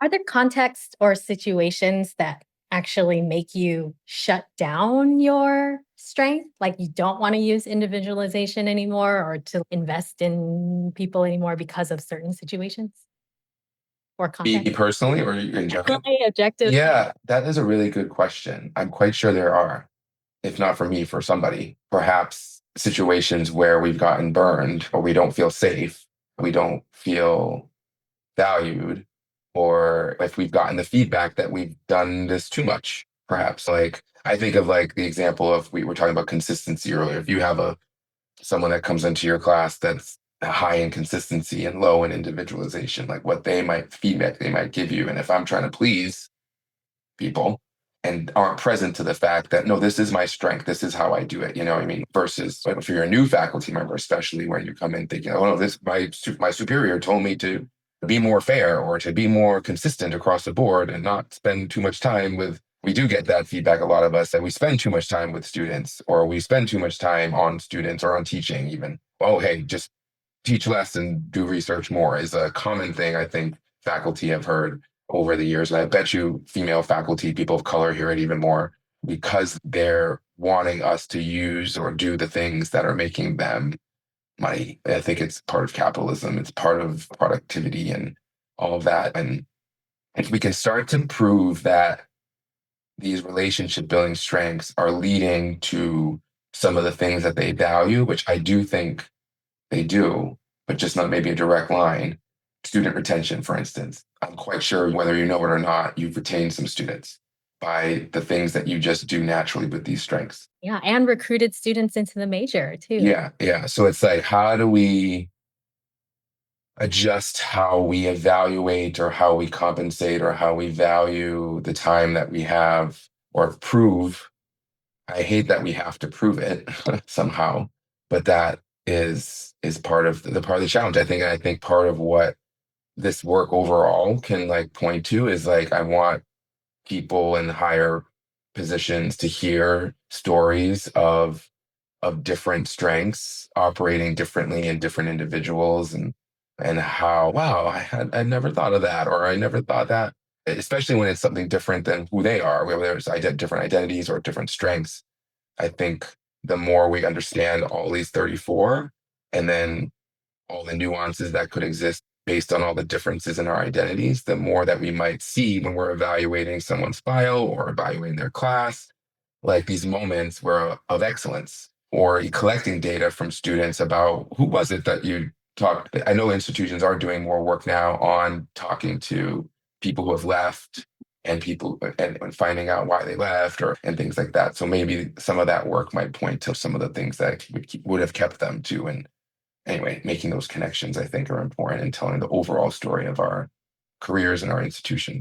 Are there contexts or situations that actually make you shut down your strength? Like you don't want to use individualization anymore or to invest in people anymore because of certain situations or Me contexts? personally or in general? Definitely objective. Yeah, that is a really good question. I'm quite sure there are, if not for me, for somebody. Perhaps situations where we've gotten burned or we don't feel safe, we don't feel valued, or if we've gotten the feedback that we've done this too much, perhaps. Like I think of like the example of we were talking about consistency earlier. If you have a someone that comes into your class that's high in consistency and low in individualization, like what they might feedback they might give you. And if I'm trying to please people and aren't present to the fact that no, this is my strength, this is how I do it, you know what I mean? Versus like, if you're a new faculty member, especially when you come in thinking, oh no, this my superior told me to be more fair or to be more consistent across the board and not spend too much time with. We do get that feedback, a lot of us, that we spend too much time with students or we spend too much time on students or on teaching even. Oh, hey, just teach less and do research more is a common thing I think faculty have heard over the years. And I bet you female faculty, people of color, hear it even more because they're wanting us to use or do the things that are making them money. I think it's part of capitalism, it's part of productivity and all of that. And if we can start to prove that these relationship building strengths are leading to some of the things that they value, which I do think they do, but just not maybe a direct line. Student retention, for instance. I'm quite sure whether you know it or not, you've retained some students by the things that you just do naturally with these strengths. Yeah, and recruited students into the major too. Yeah, yeah. So it's like, how do we adjust how we evaluate or how we compensate or how we value the time that we have or prove? I hate that we have to prove it somehow, but that is part of the part of the challenge. I think part of what this work overall can like point to is like I want people in higher positions to hear stories of different strengths operating differently in different individuals and how wow I never thought of that or I never thought that, especially when it's something different than who they are, whether there's different identities or different strengths. I think the more we understand all these 34 and then all the nuances that could exist based on all the differences in our identities, the more that we might see when we're evaluating someone's file or evaluating their class, like these moments where of excellence or collecting data from students about who was it that you talked. I know institutions are doing more work now on talking to people who have left and people and finding out why they left or and things like that. So maybe some of that work might point to some of the things that would have kept them too. And anyway, making those connections, I think, are important in telling the overall story of our careers and our institutions.